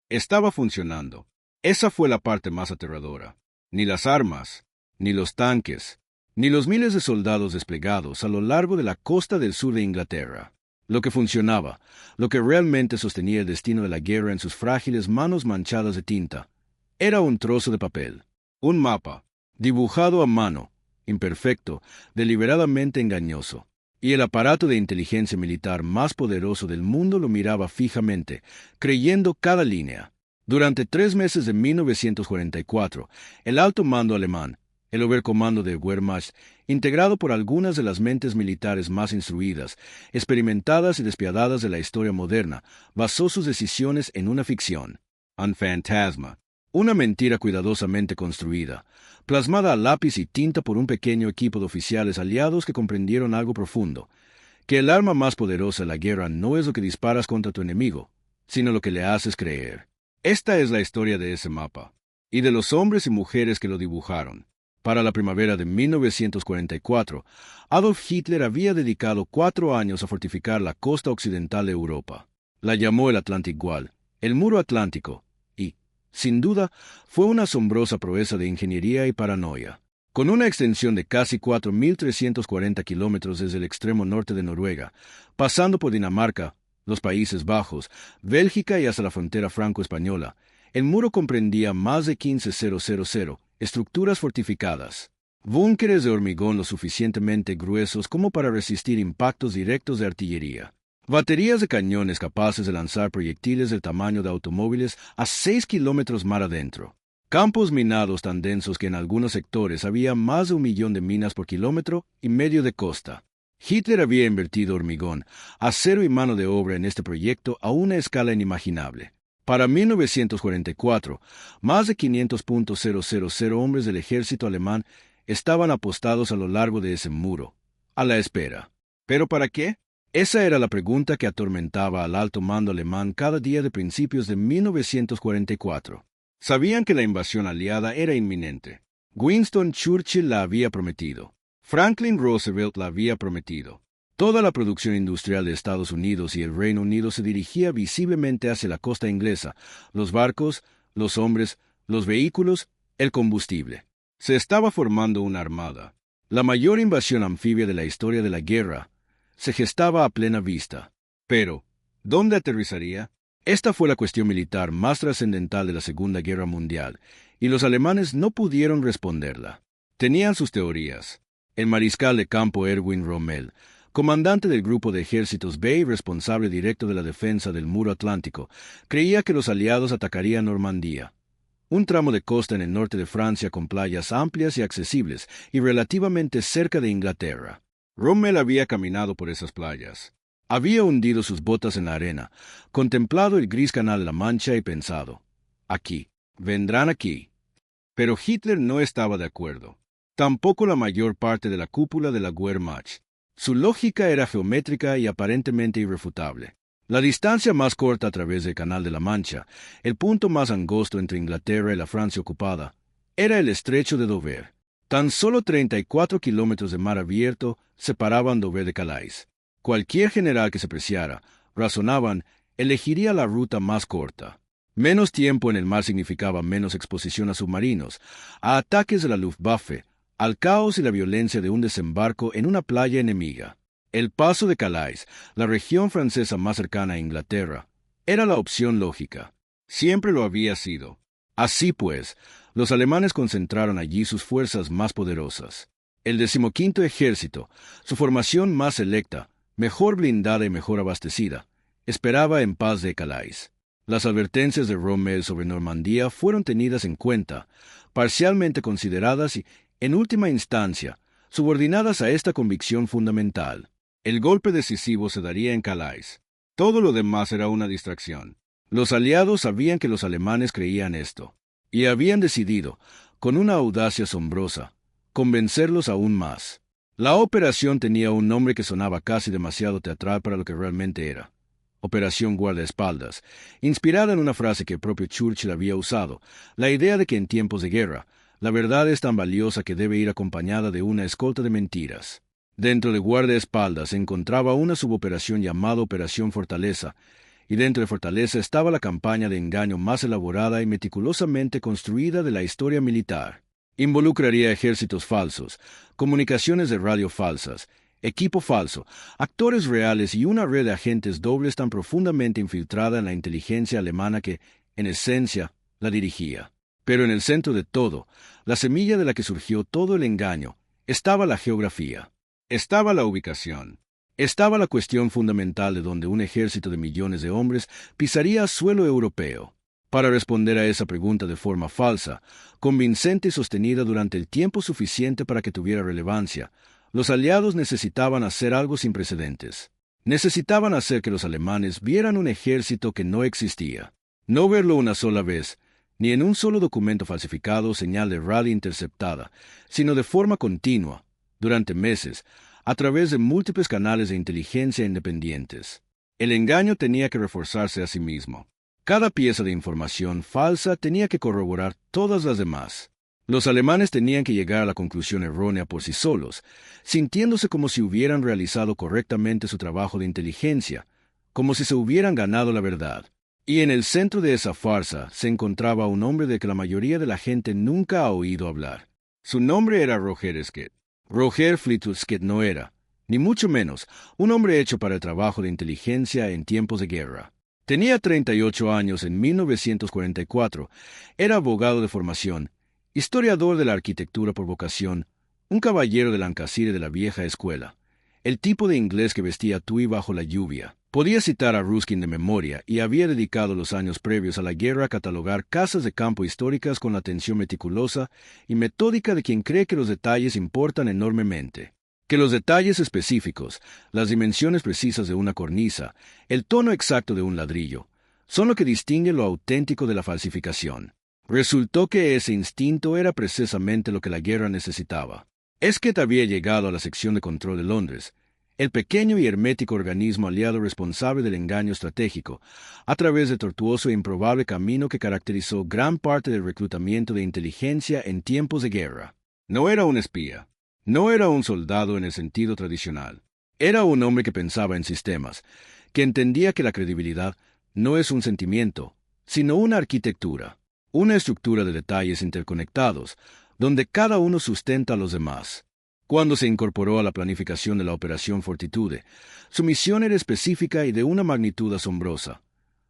Estaba funcionando. Esa fue la parte más aterradora. Ni las armas, ni los tanques, ni los miles de soldados desplegados a lo largo de la costa del sur de Inglaterra. Lo que funcionaba, lo que realmente sostenía el destino de la guerra en sus frágiles manos manchadas de tinta, era un trozo de papel, un mapa, dibujado a mano, imperfecto, deliberadamente engañoso. Y el aparato de inteligencia militar más poderoso del mundo lo miraba fijamente, creyendo cada línea. Durante 3 meses de 1944, el alto mando alemán, el Oberkommando de Wehrmacht, integrado por algunas de las mentes militares más instruidas, experimentadas y despiadadas de la historia moderna, basó sus decisiones en una ficción, un fantasma, una mentira cuidadosamente construida, plasmada a lápiz y tinta por un pequeño equipo de oficiales aliados que comprendieron algo profundo, que el arma más poderosa de la guerra no es lo que disparas contra tu enemigo, sino lo que le haces creer. Esta es la historia de ese mapa, y de los hombres y mujeres que lo dibujaron. Para la primavera de 1944, Adolf Hitler había dedicado 4 años a fortificar la costa occidental de Europa. La llamó el Atlantic Wall, el Muro Atlántico, y, sin duda, fue una asombrosa proeza de ingeniería y paranoia. Con una extensión de casi 4.340 kilómetros desde el extremo norte de Noruega, pasando por Dinamarca, los Países Bajos, Bélgica y hasta la frontera franco-española, el muro comprendía más de 15,000 estructuras fortificadas, búnkeres de hormigón lo suficientemente gruesos como para resistir impactos directos de artillería, baterías de cañones capaces de lanzar proyectiles del tamaño de automóviles a 6 kilómetros mar adentro, campos minados tan densos que en algunos sectores había más de 1 millón de minas por kilómetro y medio de costa. Hitler había invertido hormigón, acero y mano de obra en este proyecto a una escala inimaginable. Para 1944, más de 500,000 hombres del ejército alemán estaban apostados a lo largo de ese muro, a la espera. ¿Pero para qué? Esa era la pregunta que atormentaba al alto mando alemán cada día de principios de 1944. Sabían que la invasión aliada era inminente. Winston Churchill la había prometido. Franklin Roosevelt la había prometido. Toda la producción industrial de Estados Unidos y el Reino Unido se dirigía visiblemente hacia la costa inglesa, los barcos, los hombres, los vehículos, el combustible. Se estaba formando una armada. La mayor invasión anfibia de la historia de la guerra se gestaba a plena vista. Pero, ¿dónde aterrizaría? Esta fue la cuestión militar más trascendental de la Segunda Guerra Mundial, y los alemanes no pudieron responderla. Tenían sus teorías. El mariscal de campo Erwin Rommel, comandante del grupo de ejércitos B y responsable directo de la defensa del Muro Atlántico, creía que los aliados atacarían Normandía, un tramo de costa en el norte de Francia con playas amplias y accesibles y relativamente cerca de Inglaterra. Rommel había caminado por esas playas. Había hundido sus botas en la arena, contemplado el gris canal de la Mancha y pensado, aquí, vendrán aquí. Pero Hitler no estaba de acuerdo. Tampoco la mayor parte de la cúpula de la Wehrmacht. Su lógica era geométrica y aparentemente irrefutable. La distancia más corta a través del Canal de la Mancha, el punto más angosto entre Inglaterra y la Francia ocupada, era el estrecho de Dover. Tan solo 34 kilómetros de mar abierto separaban Dover de Calais. Cualquier general que se preciara, razonaban, elegiría la ruta más corta. Menos tiempo en el mar significaba menos exposición a submarinos, a ataques de la Luftwaffe, al caos y la violencia de un desembarco en una playa enemiga. El paso de Calais, la región francesa más cercana a Inglaterra, era la opción lógica. Siempre lo había sido. Así pues, los alemanes concentraron allí sus fuerzas más poderosas. El 15º Ejército, su formación más selecta, mejor blindada y mejor abastecida, esperaba en paz de Calais. Las advertencias de Rommel sobre Normandía fueron tenidas en cuenta, parcialmente consideradas y, en última instancia, subordinadas a esta convicción fundamental. El golpe decisivo se daría en Calais. Todo lo demás era una distracción. Los aliados sabían que los alemanes creían esto, y habían decidido, con una audacia asombrosa, convencerlos aún más. La operación tenía un nombre que sonaba casi demasiado teatral para lo que realmente era. Operación Guardaespaldas, inspirada en una frase que el propio Churchill había usado, la idea de que en tiempos de guerra, la verdad es tan valiosa que debe ir acompañada de una escolta de mentiras. Dentro de guardaespaldas se encontraba una suboperación llamada Operación Fortaleza, y dentro de Fortaleza estaba la campaña de engaño más elaborada y meticulosamente construida de la historia militar. Involucraría ejércitos falsos, comunicaciones de radio falsas, equipo falso, actores reales y una red de agentes dobles tan profundamente infiltrada en la inteligencia alemana que, en esencia, la dirigía. Pero en el centro de todo, la semilla de la que surgió todo el engaño, estaba la geografía. Estaba la ubicación. Estaba la cuestión fundamental de donde un ejército de millones de hombres pisaría suelo europeo. Para responder a esa pregunta de forma falsa, convincente y sostenida durante el tiempo suficiente para que tuviera relevancia, los aliados necesitaban hacer algo sin precedentes. Necesitaban hacer que los alemanes vieran un ejército que no existía. No verlo una sola vez, ni en un solo documento falsificado o señal de radio interceptada, sino de forma continua, durante meses, a través de múltiples canales de inteligencia independientes. El engaño tenía que reforzarse a sí mismo. Cada pieza de información falsa tenía que corroborar todas las demás. Los alemanes tenían que llegar a la conclusión errónea por sí solos, sintiéndose como si hubieran realizado correctamente su trabajo de inteligencia, como si se hubieran ganado la verdad. Y en el centro de esa farsa se encontraba un hombre de que la mayoría de la gente nunca ha oído hablar. Su nombre era Roger Skeet. Roger Fleetwood Skeet no era, ni mucho menos, un hombre hecho para el trabajo de inteligencia en tiempos de guerra. Tenía 38 años en 1944, era abogado de formación, historiador de la arquitectura por vocación, un caballero de Lancashire de la vieja escuela, el tipo de inglés que vestía tui bajo la lluvia. Podía citar a Ruskin de memoria y había dedicado los años previos a la guerra a catalogar casas de campo históricas con la atención meticulosa y metódica de quien cree que los detalles importan enormemente. Que los detalles específicos, las dimensiones precisas de una cornisa, el tono exacto de un ladrillo, son lo que distingue lo auténtico de la falsificación. Resultó que ese instinto era precisamente lo que la guerra necesitaba. Skeet había llegado a la sección de control de Londres, el pequeño y hermético organismo aliado responsable del engaño estratégico, a través del tortuoso e improbable camino que caracterizó gran parte del reclutamiento de inteligencia en tiempos de guerra. No era un espía. No era un soldado en el sentido tradicional. Era un hombre que pensaba en sistemas, que entendía que la credibilidad no es un sentimiento, sino una arquitectura, una estructura de detalles interconectados, donde cada uno sustenta a los demás. Cuando se incorporó a la planificación de la Operación Fortitude, su misión era específica y de una magnitud asombrosa: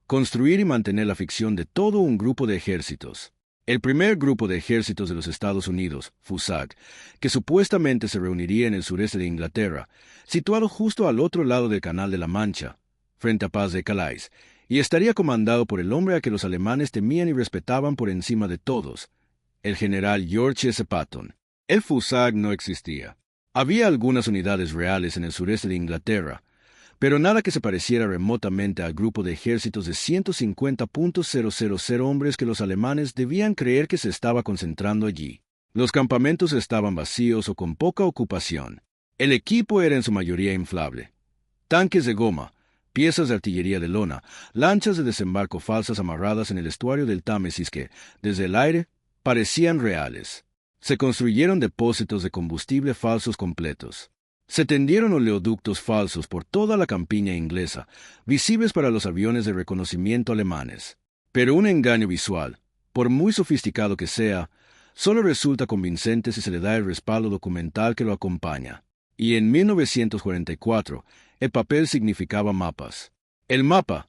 construir y mantener la ficción de todo un grupo de ejércitos. El primer grupo de ejércitos de los Estados Unidos, FUSAG, que supuestamente se reuniría en el sureste de Inglaterra, situado justo al otro lado del Canal de la Mancha, frente a Paz de Calais, y estaría comandado por el hombre a que los alemanes temían y respetaban por encima de todos, el general George S. Patton. El FUSAG no existía. Había algunas unidades reales en el sureste de Inglaterra, pero nada que se pareciera remotamente al grupo de ejércitos de 150.000 hombres que los alemanes debían creer que se estaba concentrando allí. Los campamentos estaban vacíos o con poca ocupación. El equipo era en su mayoría inflable. Tanques de goma, piezas de artillería de lona, lanchas de desembarco falsas amarradas en el estuario del Támesis que, desde el aire, parecían reales. Se construyeron depósitos de combustible falsos completos. Se tendieron oleoductos falsos por toda la campiña inglesa, visibles para los aviones de reconocimiento alemanes. Pero un engaño visual, por muy sofisticado que sea, solo resulta convincente si se le da el respaldo documental que lo acompaña. Y en 1944, el papel significaba mapas. El mapa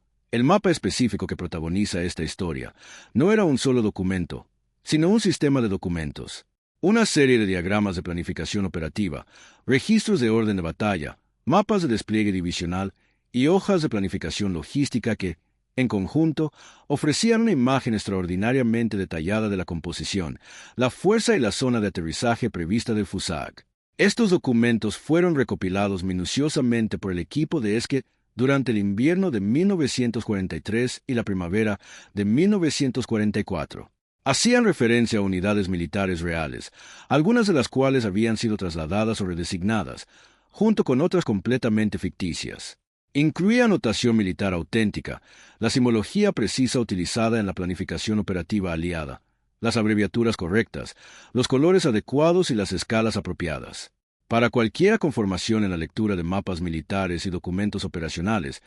específico que protagoniza esta historia, no era un solo documento, sino un sistema de documentos. Una serie de diagramas de planificación operativa, registros de orden de batalla, mapas de despliegue divisional y hojas de planificación logística que, en conjunto, ofrecían una imagen extraordinariamente detallada de la composición, la fuerza y la zona de aterrizaje prevista del FUSAG. Estos documentos fueron recopilados minuciosamente por el equipo de Skeet durante el invierno de 1943 y la primavera de 1944. Hacían referencia a unidades militares reales, algunas de las cuales habían sido trasladadas o redesignadas, junto con otras completamente ficticias. Incluía notación militar auténtica, la simbología precisa utilizada en la planificación operativa aliada, las abreviaturas correctas, los colores adecuados y las escalas apropiadas. Para cualquiera con formación en la lectura de mapas militares y documentos operacionales,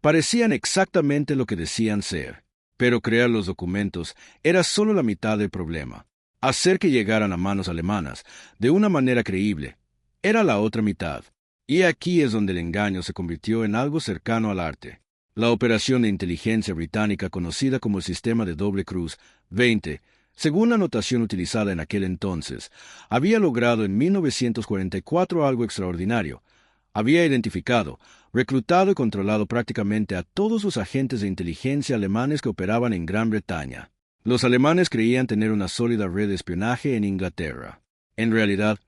Parecían exactamente lo que decían ser. Pero crear los documentos era solo la mitad del problema. Hacer que llegaran a manos alemanas, de una manera creíble, era la otra mitad. Y aquí es donde el engaño se convirtió en algo cercano al arte. La operación de inteligencia británica conocida como el sistema de doble cruz 20, según la notación utilizada en aquel entonces, había logrado en 1944 algo extraordinario. Había identificado, reclutado y controlado prácticamente a todos los agentes de inteligencia alemanes que operaban en Gran Bretaña. Los alemanes creían tener una sólida red de espionaje en Inglaterra. En realidad,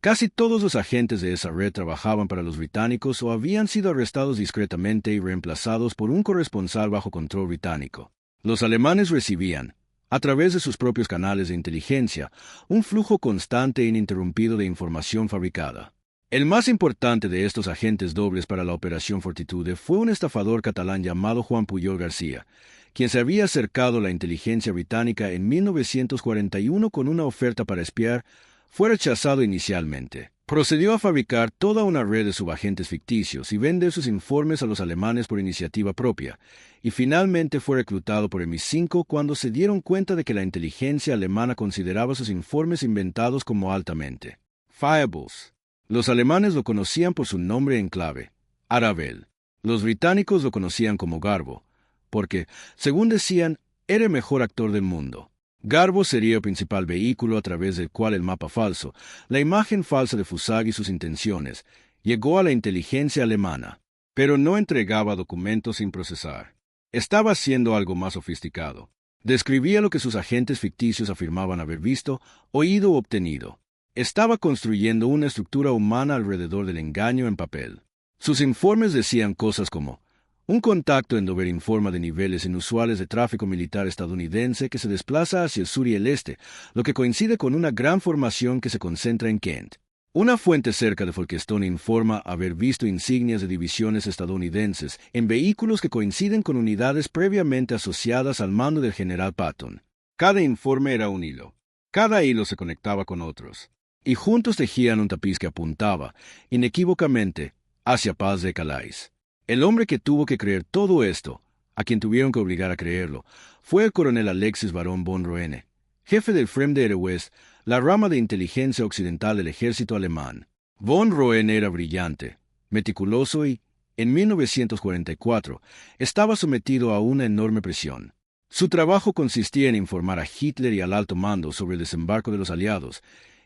casi todos los agentes de esa red trabajaban para los británicos o habían sido arrestados discretamente y reemplazados por un corresponsal bajo control británico. Los alemanes recibían, a través de sus propios canales de inteligencia, un flujo constante e ininterrumpido de información fabricada. El más importante de estos agentes dobles para la Operación Fortitude fue un estafador catalán llamado Juan Pujol García, quien se había acercado a la inteligencia británica en 1941 con una oferta para espiar. Fue rechazado inicialmente. Procedió a fabricar toda una red de subagentes ficticios y vender sus informes a los alemanes por iniciativa propia, y finalmente fue reclutado por MI5 cuando se dieron cuenta de que la inteligencia alemana consideraba sus informes inventados como altamente fiables. Los alemanes lo conocían por su nombre en clave, Arabel. Los británicos lo conocían como Garbo, porque, según decían, era el mejor actor del mundo. Garbo sería el principal vehículo a través del cual el mapa falso, la imagen falsa de Fusag y sus intenciones, llegó a la inteligencia alemana, pero no entregaba documentos sin procesar. Estaba haciendo algo más sofisticado. Describía lo que sus agentes ficticios afirmaban haber visto, oído o obtenido. Estaba construyendo una estructura humana alrededor del engaño en papel. Sus informes decían cosas como: un contacto en Dover informa de niveles inusuales de tráfico militar estadounidense que se desplaza hacia el sur y el este, lo que coincide con una gran formación que se concentra en Kent. Una fuente cerca de Folkestone informa haber visto insignias de divisiones estadounidenses en vehículos que coinciden con unidades previamente asociadas al mando del general Patton. Cada informe era un hilo. Cada hilo se conectaba con otros, y juntos tejían un tapiz que apuntaba, inequívocamente, hacia Paz de Calais. El hombre que tuvo que creer todo esto, a quien tuvieron que obligar a creerlo, fue el coronel Alexis Baron von Roene, jefe del Fremde West, la rama de inteligencia occidental del ejército alemán. Von Roene era brillante, meticuloso y, en 1944, estaba sometido a una enorme presión. Su trabajo consistía en informar a Hitler y al alto mando sobre el desembarco de los aliados,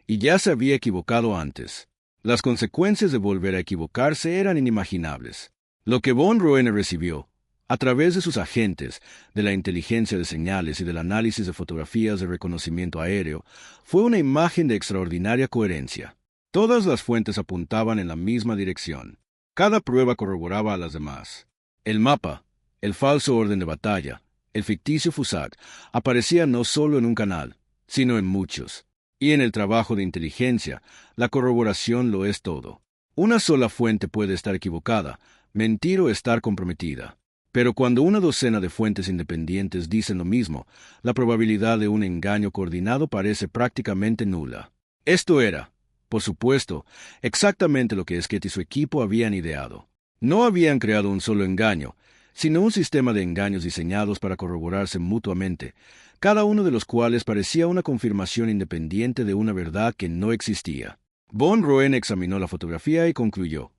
y ya se había equivocado antes. Las consecuencias de volver a equivocarse eran inimaginables. Lo que von Roene recibió, a través de sus agentes, de la inteligencia de señales y del análisis de fotografías de reconocimiento aéreo, fue una imagen de extraordinaria coherencia. Todas las fuentes apuntaban en la misma dirección. Cada prueba corroboraba a las demás. El mapa, el falso orden de batalla, el ficticio Fusag, aparecían no solo en un canal, sino en muchos. Y en el trabajo de inteligencia, la corroboración lo es todo. Una sola fuente puede estar equivocada, mentir o estar comprometida. Pero cuando una docena de fuentes independientes dicen lo mismo, la probabilidad de un engaño coordinado parece prácticamente nula. Esto era, por supuesto, exactamente lo que Skett y su equipo habían ideado. No habían creado un solo engaño, sino un sistema de engaños diseñados para corroborarse mutuamente, cada uno de los cuales parecía una confirmación independiente de una verdad que no existía. Von Roene examinó la fotografía y concluyó: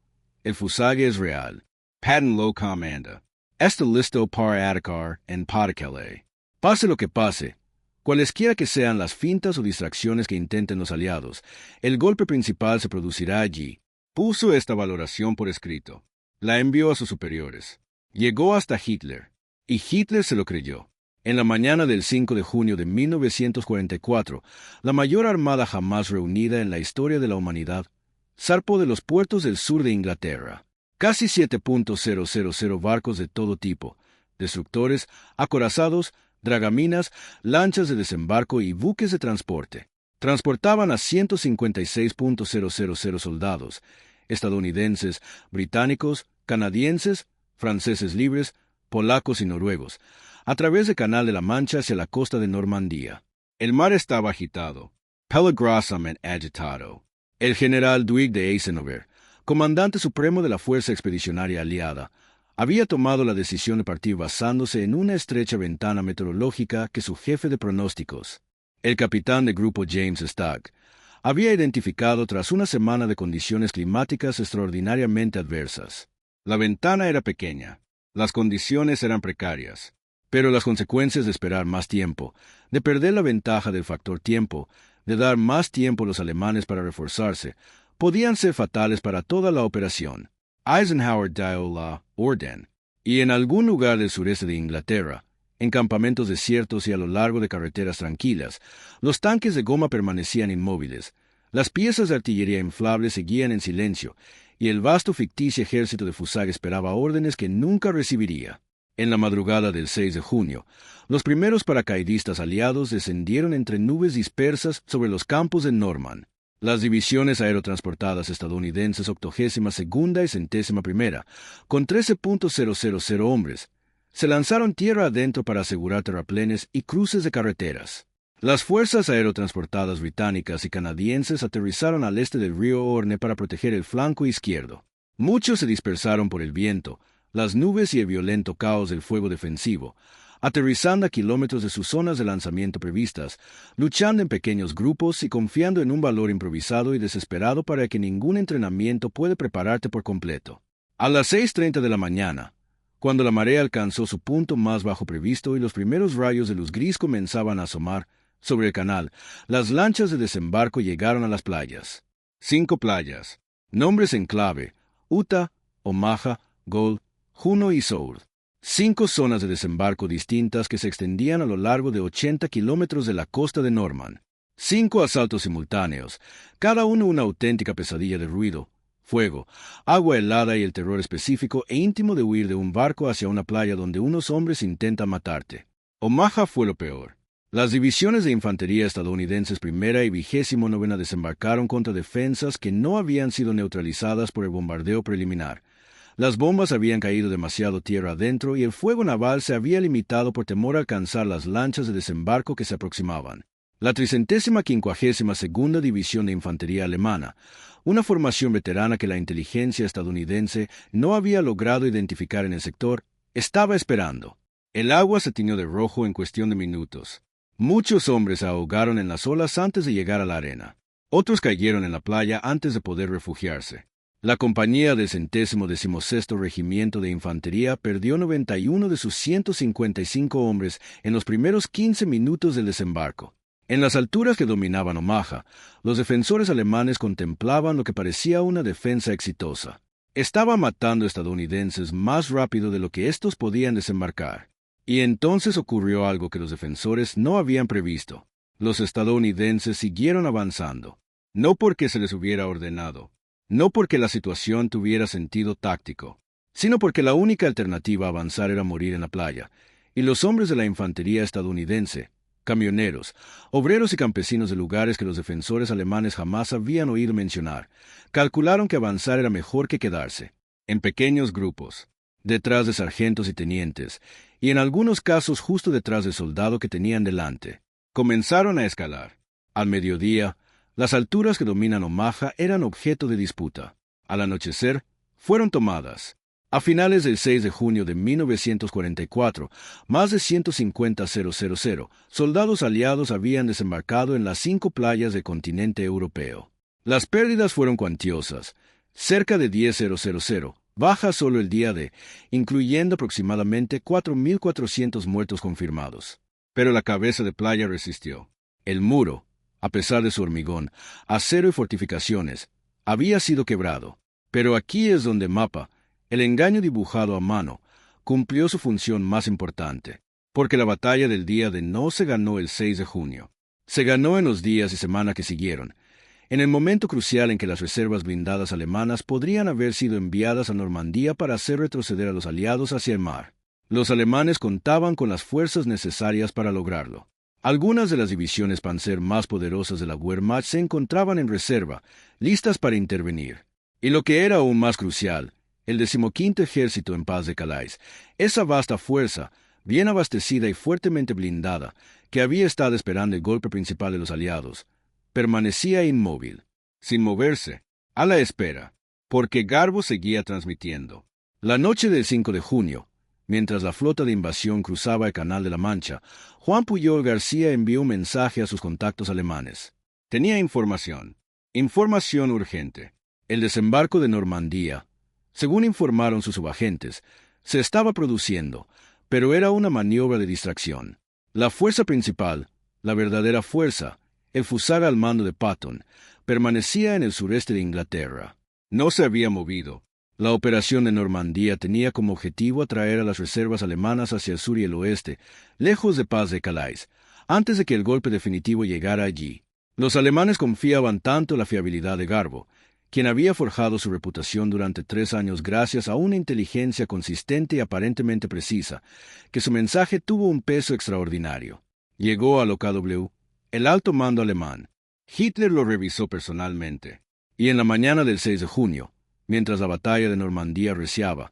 el Fusag es real. Patton lo comanda. Está listo para atacar en Pas-de-Calais. Pase lo que pase, cualesquiera que sean las fintas o distracciones que intenten los aliados, el golpe principal se producirá allí. Puso esta valoración por escrito. La envió a sus superiores. Llegó hasta Hitler, y Hitler se lo creyó. En la mañana del 5 de junio de 1944, la mayor armada jamás reunida en la historia de la humanidad zarpó de los puertos del sur de Inglaterra. Casi 7,000 barcos de todo tipo, destructores, acorazados, dragaminas, lanchas de desembarco y buques de transporte. Transportaban a 156,000 soldados, estadounidenses, británicos, canadienses, franceses libres, polacos y noruegos, a través del Canal de la Mancha hacia la costa de Normandía. El mar estaba agitado, peligrosamente agitado. El general Duig de Eisenhower, comandante supremo de la Fuerza Expedicionaria Aliada, Había tomado la decisión de partir basándose en una estrecha ventana meteorológica que su jefe de pronósticos, el capitán de grupo James Stagg, había identificado tras una semana de condiciones climáticas extraordinariamente adversas. La ventana era pequeña, las condiciones eran precarias, pero las consecuencias de esperar más tiempo, de perder la ventaja del factor tiempo, de dar más tiempo a los alemanes para reforzarse, podían ser fatales para toda la operación. Eisenhower dio la orden, y en algún lugar del sureste de Inglaterra, en campamentos desiertos y a lo largo de carreteras tranquilas, los tanques de goma permanecían inmóviles, las piezas de artillería inflable seguían en silencio, y el vasto ficticio ejército de Fusag esperaba órdenes que nunca recibiría. En la madrugada del 6 de junio, los primeros paracaidistas aliados descendieron entre nubes dispersas sobre los campos de Norman. Las divisiones aerotransportadas estadounidenses 82ª y 101ª, con 13.000 hombres, se lanzaron tierra adentro para asegurar terraplenes y cruces de carreteras. Las fuerzas aerotransportadas británicas y canadienses aterrizaron al este del río Orne para proteger el flanco izquierdo. Muchos se dispersaron por el viento, las nubes y el violento caos del fuego defensivo, aterrizando a kilómetros de sus zonas de lanzamiento previstas, luchando en pequeños grupos y confiando en un valor improvisado y desesperado para que ningún entrenamiento puede prepararte por completo. A las 6:30 de la mañana, cuando la marea alcanzó su punto más bajo previsto y los primeros rayos de luz gris comenzaban a asomar sobre el canal, las lanchas de desembarco llegaron a las playas. 5 playas. Nombres en clave: Utah, Omaha, Gold, Juno y Soul. 5 zonas de desembarco distintas que se extendían a lo largo de 80 kilómetros de la costa de Norman. 5 asaltos simultáneos, cada uno una auténtica pesadilla de ruido, fuego, agua helada y el terror específico e íntimo de huir de un barco hacia una playa donde unos hombres intentan matarte. Omaha fue lo peor. Las divisiones de infantería estadounidenses primera y 29ª desembarcaron contra defensas que no habían sido neutralizadas por el bombardeo preliminar. Las bombas habían caído demasiado tierra adentro y el fuego naval se había limitado por temor a alcanzar las lanchas de desembarco que se aproximaban. La 352ª División de Infantería Alemana, una formación veterana que la inteligencia estadounidense no había logrado identificar en el sector, estaba esperando. El agua se tiñó de rojo en cuestión de minutos. Muchos hombres se ahogaron en las olas antes de llegar a la arena. Otros cayeron en la playa antes de poder refugiarse. La compañía del 116º Regimiento de Infantería perdió 91 de sus 155 hombres en los primeros 15 minutos del desembarco. En las alturas que dominaban Omaha, los defensores alemanes contemplaban lo que parecía una defensa exitosa. Estaba matando estadounidenses más rápido de lo que estos podían desembarcar. Y entonces ocurrió algo que los defensores no habían previsto. Los estadounidenses siguieron avanzando, no porque se les hubiera ordenado, no porque la situación tuviera sentido táctico, sino porque la única alternativa a avanzar era morir en la playa, y los hombres de la infantería estadounidense, camioneros, obreros y campesinos de lugares que los defensores alemanes jamás habían oído mencionar, calcularon que avanzar era mejor que quedarse, en pequeños grupos, detrás de sargentos y tenientes, y en algunos casos justo detrás del soldado que tenían delante. Comenzaron a escalar. Al mediodía, las alturas que dominan Omaha eran objeto de disputa. Al anochecer, fueron tomadas. A finales del 6 de junio de 1944, más de 150,000 soldados aliados habían desembarcado en las 5 playas del continente europeo. Las pérdidas fueron cuantiosas, cerca de 10,000, baja solo el día de, incluyendo aproximadamente 4.400 muertos confirmados. Pero la cabeza de playa resistió. El muro, a pesar de su hormigón, acero y fortificaciones, había sido quebrado. Pero aquí es donde Mapa, el engaño dibujado a mano, cumplió su función más importante, porque la batalla del día de no se ganó el 6 de junio. Se ganó en los días y semanas que siguieron, en el momento crucial en que las reservas blindadas alemanas podrían haber sido enviadas a Normandía para hacer retroceder a los aliados hacia el mar. Los alemanes contaban con las fuerzas necesarias para lograrlo. Algunas de las divisiones Panzer más poderosas de la Wehrmacht se encontraban en reserva, listas para intervenir. Y lo que era aún más crucial, el 15º Ejército en paz de Calais, esa vasta fuerza, bien abastecida y fuertemente blindada, que había estado esperando el golpe principal de los aliados, permanecía inmóvil, sin moverse, a la espera, porque Garbo seguía transmitiendo. La noche del 5 de junio, mientras la flota de invasión cruzaba el Canal de la Mancha, Juan Pujol García envió un mensaje a sus contactos alemanes. Tenía información. Información urgente. El desembarco de Normandía, según informaron sus subagentes, se estaba produciendo, pero era una maniobra de distracción. La fuerza principal, la verdadera fuerza, el Fusar al mando de Patton, permanecía en el sureste de Inglaterra. No se había movido. La operación de Normandía tenía como objetivo atraer a las reservas alemanas hacia el sur y el oeste, lejos de Pas de Calais, antes de que el golpe definitivo llegara allí. Los alemanes confiaban tanto en la fiabilidad de Garbo, quien había forjado su reputación durante 3 años gracias a una inteligencia consistente y aparentemente precisa, que su mensaje tuvo un peso extraordinario. Llegó al OKW, el alto mando alemán. Hitler lo revisó personalmente, y en la mañana del 6 de junio, mientras la batalla de Normandía arreciaba,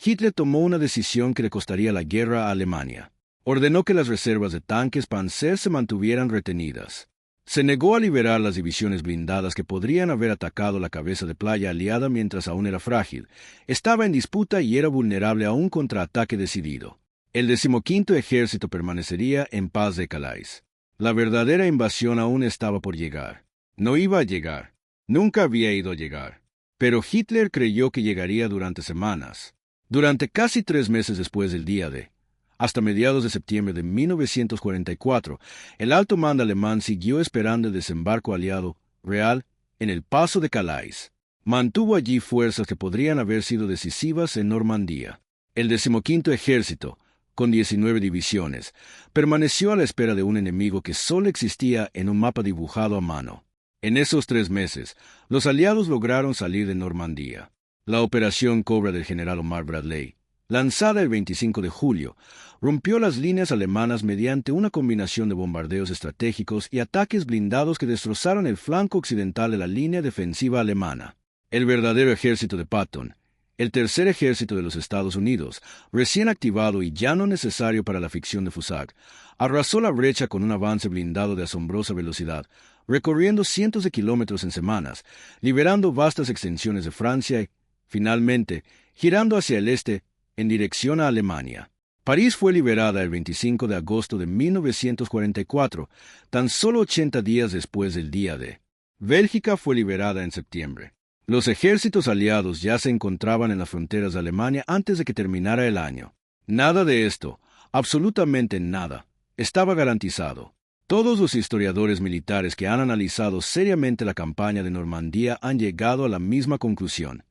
Hitler tomó una decisión que le costaría la guerra a Alemania. Ordenó que las reservas de tanques Panzer se mantuvieran retenidas. Se negó a liberar las divisiones blindadas que podrían haber atacado la cabeza de playa aliada mientras aún era frágil. Estaba en disputa y era vulnerable a un contraataque decidido. El 15º ejército permanecería en Pas de Calais. La verdadera invasión aún estaba por llegar. No iba a llegar. Nunca había ido a llegar. Pero Hitler creyó que llegaría durante semanas. Durante casi 3 meses después del día D, hasta mediados de septiembre de 1944, el alto mando alemán siguió esperando el desembarco aliado real en el Paso de Calais. Mantuvo allí fuerzas que podrían haber sido decisivas en Normandía. El 15º ejército, con 19 divisiones, permaneció a la espera de un enemigo que solo existía en un mapa dibujado a mano. En esos 3 meses, los aliados lograron salir de Normandía. La operación Cobra del general Omar Bradley, lanzada el 25 de julio, rompió las líneas alemanas mediante una combinación de bombardeos estratégicos y ataques blindados que destrozaron el flanco occidental de la línea defensiva alemana. El verdadero ejército de Patton, el tercer ejército de los Estados Unidos, recién activado y ya no necesario para la ficción de Fusag, arrasó la brecha con un avance blindado de asombrosa velocidad, recorriendo cientos de kilómetros en semanas, liberando vastas extensiones de Francia y, finalmente, girando hacia el este, en dirección a Alemania. París fue liberada el 25 de agosto de 1944, tan solo 80 días después del día D. Bélgica fue liberada en septiembre. Los ejércitos aliados ya se encontraban en las fronteras de Alemania antes de que terminara el año. Nada de esto, absolutamente nada, estaba garantizado. Todos los historiadores militares que han analizado seriamente la campaña de Normandía han llegado a la misma conclusión.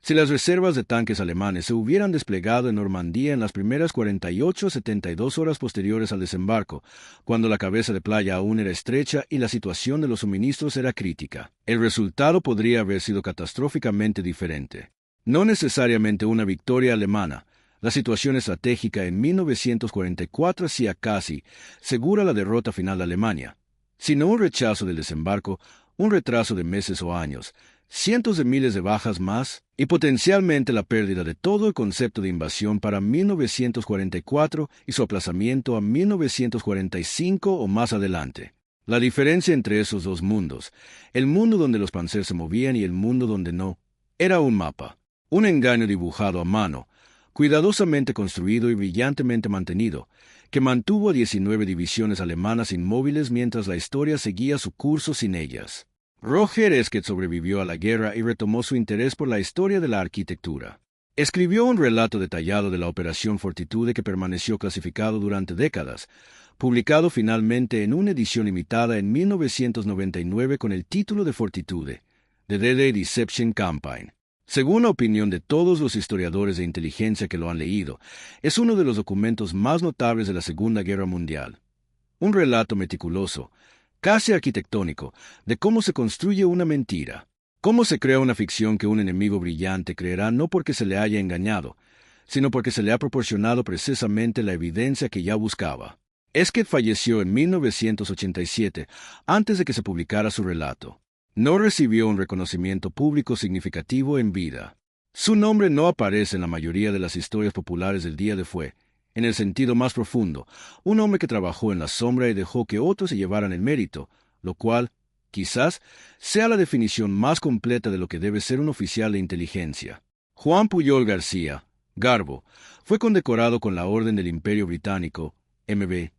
Si las reservas de tanques alemanes se hubieran desplegado en Normandía en las primeras 48 a 72 horas posteriores al desembarco, cuando la cabeza de playa aún era estrecha y la situación de los suministros era crítica, el resultado podría haber sido catastróficamente diferente. No necesariamente una victoria alemana. La situación estratégica en 1944 hacía casi segura la derrota final de Alemania, sino un rechazo del desembarco, un retraso de meses o años, cientos de miles de bajas más y potencialmente la pérdida de todo el concepto de invasión para 1944 y su aplazamiento a 1945 o más adelante. La diferencia entre esos dos mundos, el mundo donde los Panzer se movían y el mundo donde no, era un mapa, un engaño dibujado a mano, cuidadosamente construido y brillantemente mantenido, que mantuvo a 19 divisiones alemanas inmóviles mientras la historia seguía su curso sin ellas. Roger Esquet sobrevivió a la guerra y retomó su interés por la historia de la arquitectura. Escribió un relato detallado de la Operación Fortitude que permaneció clasificado durante décadas, publicado finalmente en una edición limitada en 1999 con el título de Fortitude, The D-Day Deception Campaign. Según la opinión de todos los historiadores de inteligencia que lo han leído, es uno de los documentos más notables de la Segunda Guerra Mundial. Un relato meticuloso, casi arquitectónico, de cómo se construye una mentira, cómo se crea una ficción que un enemigo brillante creerá no porque se le haya engañado, sino porque se le ha proporcionado precisamente la evidencia que ya buscaba. Esquet falleció en 1987, antes de que se publicara su relato. No recibió un reconocimiento público significativo en vida. Su nombre no aparece en la mayoría de las historias populares del día de fue, en el sentido más profundo, un hombre que trabajó en la sombra y dejó que otros se llevaran el mérito, lo cual, quizás, sea la definición más completa de lo que debe ser un oficial de inteligencia. Juan Pujol García, Garbo fue condecorado con la Orden del Imperio Británico, MB,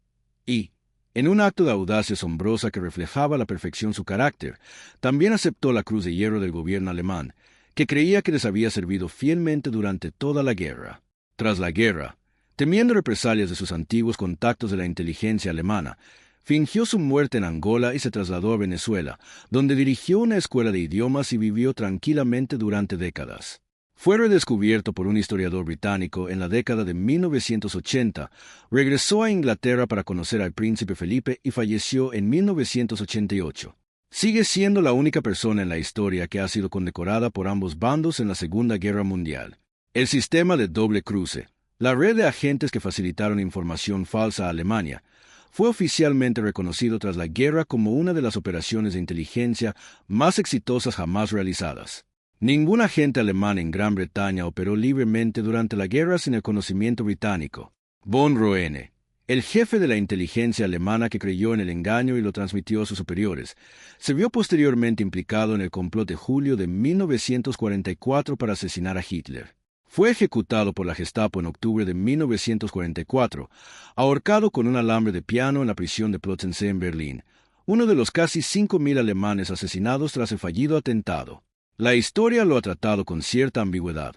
y, en un acto de audacia asombrosa que reflejaba a la perfección su carácter, también aceptó la Cruz de Hierro del gobierno alemán, que creía que les había servido fielmente durante toda la guerra. Tras la guerra, temiendo represalias de sus antiguos contactos de la inteligencia alemana, fingió su muerte en Angola y se trasladó a Venezuela, donde dirigió una escuela de idiomas y vivió tranquilamente durante décadas. Fue redescubierto por un historiador británico en la década de 1980, regresó a Inglaterra para conocer al príncipe Felipe y falleció en 1988. Sigue siendo la única persona en la historia que ha sido condecorada por ambos bandos en la Segunda Guerra Mundial. El sistema de doble cruce, la red de agentes que facilitaron información falsa a Alemania, fue oficialmente reconocido tras la guerra como una de las operaciones de inteligencia más exitosas jamás realizadas. Ningún agente alemán en Gran Bretaña operó libremente durante la guerra sin el conocimiento británico. Von Roene, el jefe de la inteligencia alemana que creyó en el engaño y lo transmitió a sus superiores, se vio posteriormente implicado en el complot de julio de 1944 para asesinar a Hitler. Fue ejecutado por la Gestapo en octubre de 1944, ahorcado con un alambre de piano en la prisión de Plötzensee en Berlín, uno de los casi 5.000 alemanes asesinados tras el fallido atentado. La historia lo ha tratado con cierta ambigüedad.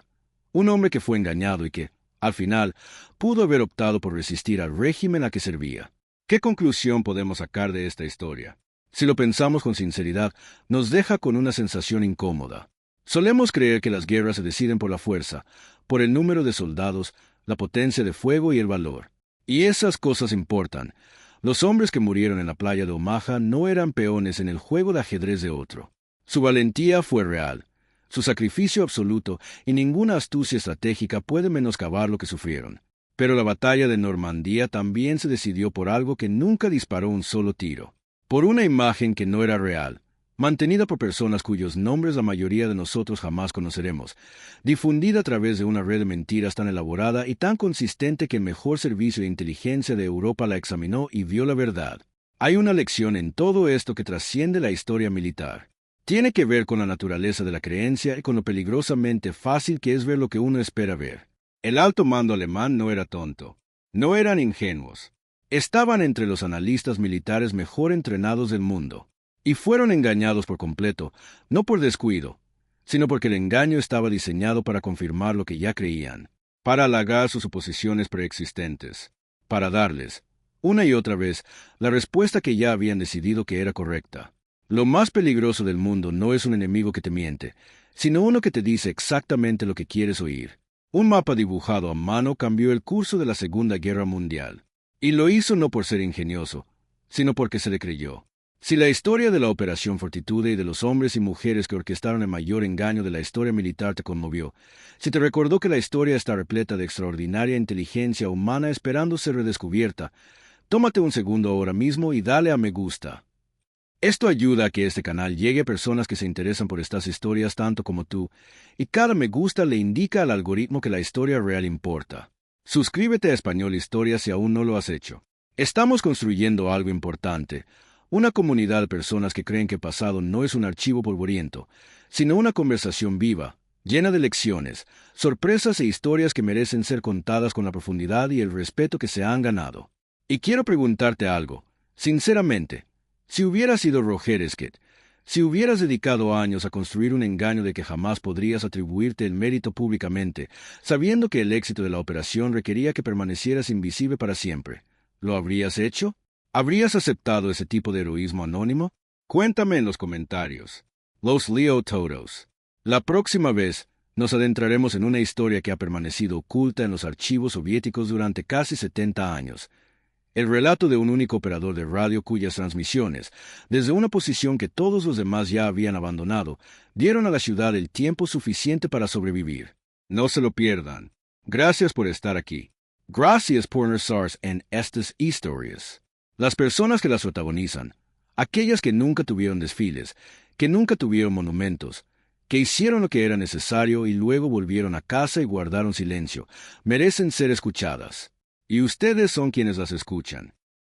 Un hombre que fue engañado y que, al final, pudo haber optado por resistir al régimen a que servía. ¿Qué conclusión podemos sacar de esta historia? Si lo pensamos con sinceridad, nos deja con una sensación incómoda. Solemos creer que las guerras se deciden por la fuerza, por el número de soldados, la potencia de fuego y el valor. Y esas cosas importan. Los hombres que murieron en la playa de Omaha no eran peones en el juego de ajedrez de otro. Su valentía fue real, su sacrificio absoluto, y ninguna astucia estratégica puede menoscabar lo que sufrieron. Pero la batalla de Normandía también se decidió por algo que nunca disparó un solo tiro, por una imagen que no era real, mantenida por personas cuyos nombres la mayoría de nosotros jamás conoceremos, difundida a través de una red de mentiras tan elaborada y tan consistente que el mejor servicio de inteligencia de Europa la examinó y vio la verdad. Hay una lección en todo esto que trasciende la historia militar. Tiene que ver con la naturaleza de la creencia y con lo peligrosamente fácil que es ver lo que uno espera ver. El alto mando alemán no era tonto. No eran ingenuos. Estaban entre los analistas militares mejor entrenados del mundo. Y fueron engañados por completo, no por descuido, sino porque el engaño estaba diseñado para confirmar lo que ya creían, para halagar sus suposiciones preexistentes, para darles, una y otra vez, la respuesta que ya habían decidido que era correcta. Lo más peligroso del mundo no es un enemigo que te miente, sino uno que te dice exactamente lo que quieres oír. Un mapa dibujado a mano cambió el curso de la Segunda Guerra Mundial. Y lo hizo no por ser ingenioso, sino porque se le creyó. Si la historia de la Operación Fortitude y de los hombres y mujeres que orquestaron el mayor engaño de la historia militar te conmovió, si te recordó que la historia está repleta de extraordinaria inteligencia humana esperando ser redescubierta, tómate un segundo ahora mismo y dale a me gusta. Esto ayuda a que este canal llegue a personas que se interesan por estas historias tanto como tú, y cada me gusta le indica al algoritmo que la historia real importa. Suscríbete a Español Historia si aún no lo has hecho. Estamos construyendo algo importante, una comunidad de personas que creen que el pasado no es un archivo polvoriento, sino una conversación viva, llena de lecciones, sorpresas e historias que merecen ser contadas con la profundidad y el respeto que se han ganado. Y quiero preguntarte algo, sinceramente. Si hubieras sido Roger Esquet, si hubieras dedicado años a construir un engaño de que jamás podrías atribuirte el mérito públicamente, sabiendo que el éxito de la operación requería que permanecieras invisible para siempre, ¿lo habrías hecho? ¿Habrías aceptado ese tipo de heroísmo anónimo? Cuéntame en los comentarios. Los Leo Todos. La próxima vez nos adentraremos en una historia que ha permanecido oculta en los archivos soviéticos durante casi 70 años. El relato de un único operador de radio cuyas transmisiones, desde una posición que todos los demás ya habían abandonado, dieron a la ciudad el tiempo suficiente para sobrevivir. No se lo pierdan. Gracias por estar aquí. Gracias por estar en estas historias. Las personas que las protagonizan, aquellas que nunca tuvieron desfiles, que nunca tuvieron monumentos, que hicieron lo que era necesario y luego volvieron a casa y guardaron silencio, merecen ser escuchadas. Y ustedes son quienes las escuchan.